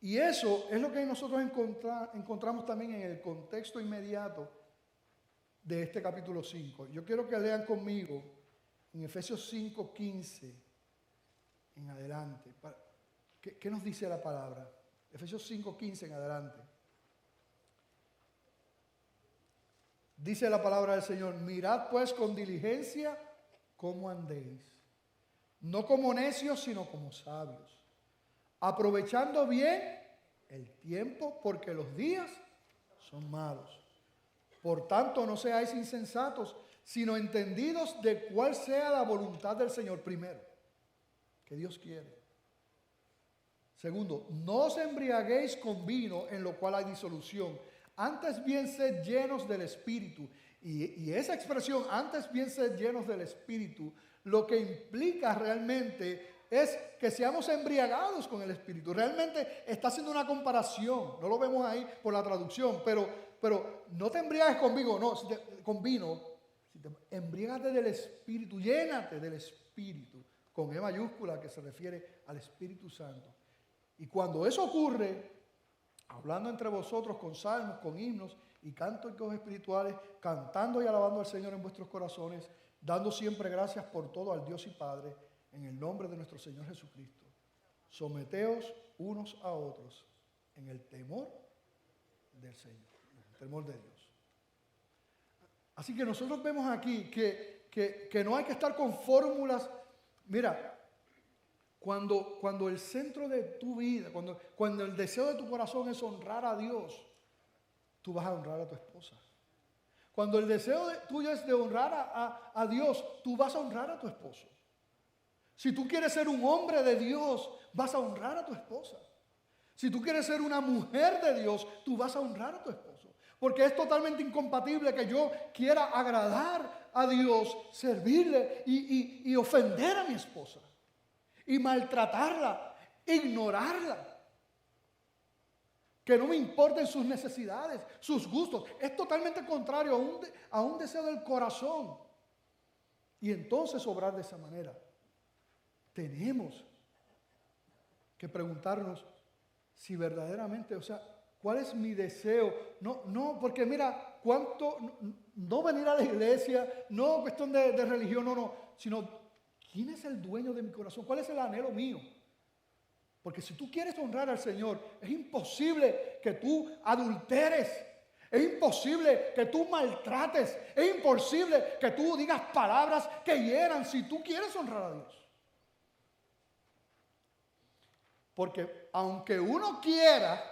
Y eso es lo que nosotros encontramos también en el contexto inmediato de este capítulo 5. Yo quiero que lean conmigo en Efesios 5:15 en adelante. ¿Qué nos dice la palabra? Efesios 5:15 en adelante. Dice la palabra del Señor, mirad pues con diligencia cómo andéis, no como necios, sino como sabios, aprovechando bien el tiempo, porque los días son malos. Por tanto, no seáis insensatos, sino entendidos de cuál sea la voluntad del Señor primero, que Dios quiere. Segundo, no os embriaguéis con vino en lo cual hay disolución. Antes bien sed llenos del Espíritu. Y esa expresión, antes bien sed llenos del Espíritu, lo que implica realmente es que seamos embriagados con el Espíritu. Realmente está haciendo una comparación. No lo vemos ahí por la traducción, pero no te embriagues con vino, no, con vino. Embriágate del Espíritu, llénate del Espíritu, con E mayúscula, que se refiere al Espíritu Santo. Y cuando eso ocurre, hablando entre vosotros con salmos, con himnos y cánticos espirituales, cantando y alabando al Señor en vuestros corazones, dando siempre gracias por todo al Dios y Padre, en el nombre de nuestro Señor Jesucristo. Someteos unos a otros en el temor del Señor, en el temor de Dios. Así que nosotros vemos aquí que no hay que estar con fórmulas. Mira, cuando el centro de tu vida, cuando el deseo de tu corazón es honrar a Dios, tú vas a honrar a tu esposa. Cuando el deseo tuyo es de honrar a Dios, tú vas a honrar a tu esposo. Si tú quieres ser un hombre de Dios, vas a honrar a tu esposa. Si tú quieres ser una mujer de Dios, tú vas a honrar a tu esposo. Porque es totalmente incompatible que yo quiera agradar a Dios, servirle y ofender a mi esposa. Y maltratarla, ignorarla. Que no me importen sus necesidades, sus gustos. Es totalmente contrario a un deseo del corazón. Y entonces obrar de esa manera. Tenemos que preguntarnos si verdaderamente, o sea, ¿cuál es mi deseo? No, porque mira, no venir a la iglesia, no cuestión de religión, no, sino ¿quién es el dueño de mi corazón? ¿Cuál es el anhelo mío? Porque si tú quieres honrar al Señor, es imposible que tú adulteres. Es imposible que tú maltrates. Es imposible que tú digas palabras que hieran si tú quieres honrar a Dios. Porque aunque uno quiera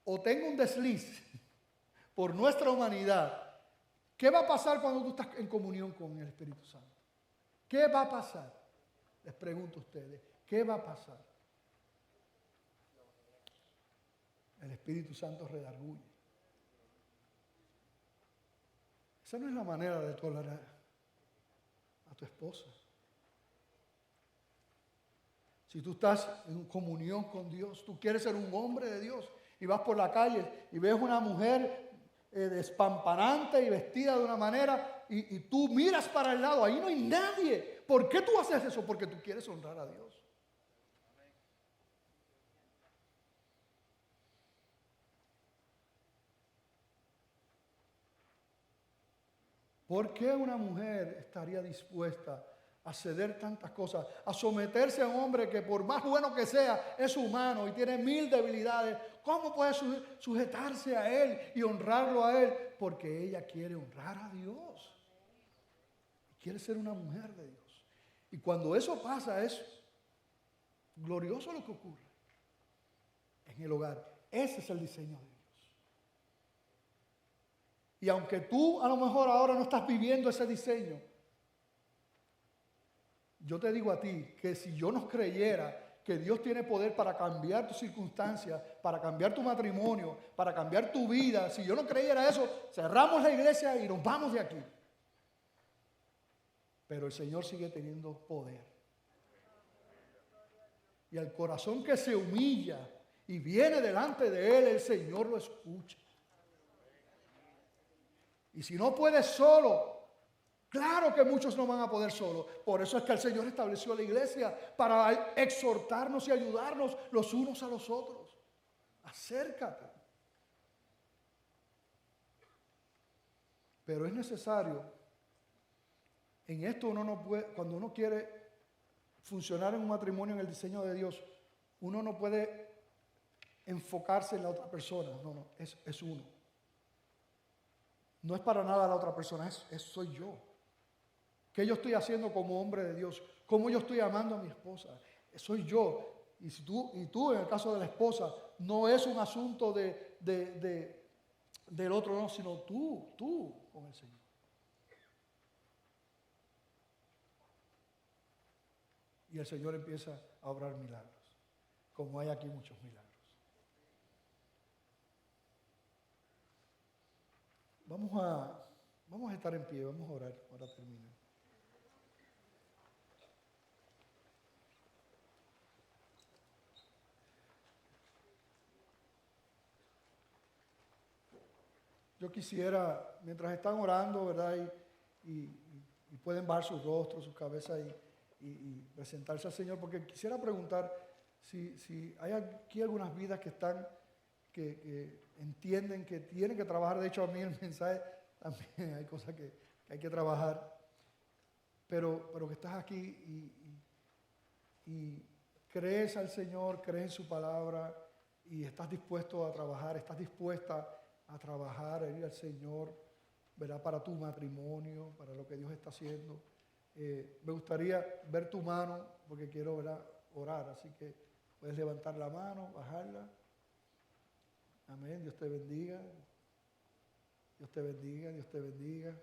o tenga un desliz por nuestra humanidad, ¿qué va a pasar cuando tú estás en comunión con el Espíritu Santo? ¿Qué va a pasar? Les pregunto a ustedes, ¿qué va a pasar? El Espíritu Santo redarguye. Esa no es la manera de tolerar a tu esposa. Si tú estás en comunión con Dios, tú quieres ser un hombre de Dios y vas por la calle y ves una mujer despampanante y vestida de una manera y tú miras para el lado, ahí no hay nadie. ¿Por qué tú haces eso? Porque tú quieres honrar a Dios. ¿Por qué una mujer estaría dispuesta a ceder tantas cosas, a someterse a un hombre que por más bueno que sea, es humano y tiene 1000 debilidades? ¿Cómo puede sujetarse a él y honrarlo a él? Porque ella quiere honrar a Dios. Quiere ser una mujer de Dios. Y cuando eso pasa, es glorioso lo que ocurre en el hogar. Ese es el diseño de Dios. Y aunque tú a lo mejor ahora no estás viviendo ese diseño, yo te digo a ti que si yo no creyera que Dios tiene poder para cambiar tus circunstancias, para cambiar tu matrimonio, para cambiar tu vida, si yo no creyera eso, cerramos la iglesia y nos vamos de aquí. Pero el Señor sigue teniendo poder. Y al corazón que se humilla y viene delante de Él, el Señor lo escucha. Y si no puedes solo, claro que muchos no van a poder solo. Por eso es que el Señor estableció la iglesia para exhortarnos y ayudarnos los unos a los otros. Acércate. Pero es necesario, en esto uno no puede, cuando uno quiere funcionar en un matrimonio en el diseño de Dios, uno no puede enfocarse en la otra persona. No, es uno. No es para nada la otra persona, soy yo. ¿Qué yo estoy haciendo como hombre de Dios? ¿Cómo yo estoy amando a mi esposa? Soy yo. Y tú en el caso de la esposa, no es un asunto del otro, no, sino tú con el Señor. Y el Señor empieza a obrar milagros. como hay aquí muchos milagros. Vamos a estar en pie, vamos a orar para terminar. Yo quisiera, mientras están orando, ¿verdad? Y pueden bajar sus rostros, sus cabezas y presentarse al Señor, porque quisiera preguntar si hay aquí algunas vidas que están, que entienden que tienen que trabajar. De hecho, a mí el mensaje también hay cosas que hay que trabajar, pero que estás aquí y crees al Señor, crees en su palabra y estás dispuesto a trabajar, estás dispuesta a trabajar, a ir al Señor, ¿verdad? Para tu matrimonio, para lo que Dios está haciendo. Me gustaría ver tu mano, porque quiero, ¿verdad?, orar, así que puedes levantar la mano, bajarla. Amén, Dios te bendiga. Dios te bendiga, Dios te bendiga.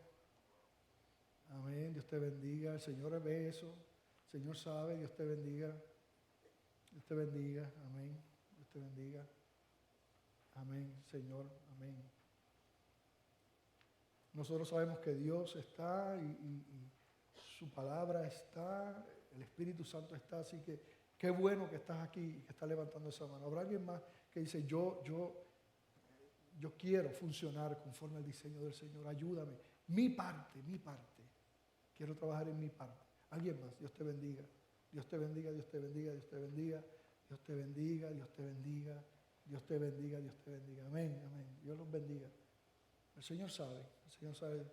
Amén, Dios te bendiga. El Señor ve eso, el Señor sabe, Dios te bendiga. Dios te bendiga, amén. Dios te bendiga. Amén, Señor, amén. Nosotros sabemos que Dios está y su palabra está, el Espíritu Santo está, así que qué bueno que estás aquí y que estás levantando esa mano. ¿Habrá alguien más que dice, yo quiero funcionar conforme al diseño del Señor? Ayúdame, mi parte, quiero trabajar en mi parte. Alguien más, Dios te bendiga, Dios te bendiga, Dios te bendiga, Dios te bendiga, Dios te bendiga, Dios te bendiga, Dios te bendiga, Dios te bendiga. Amén, amén. Dios los bendiga. El Señor sabe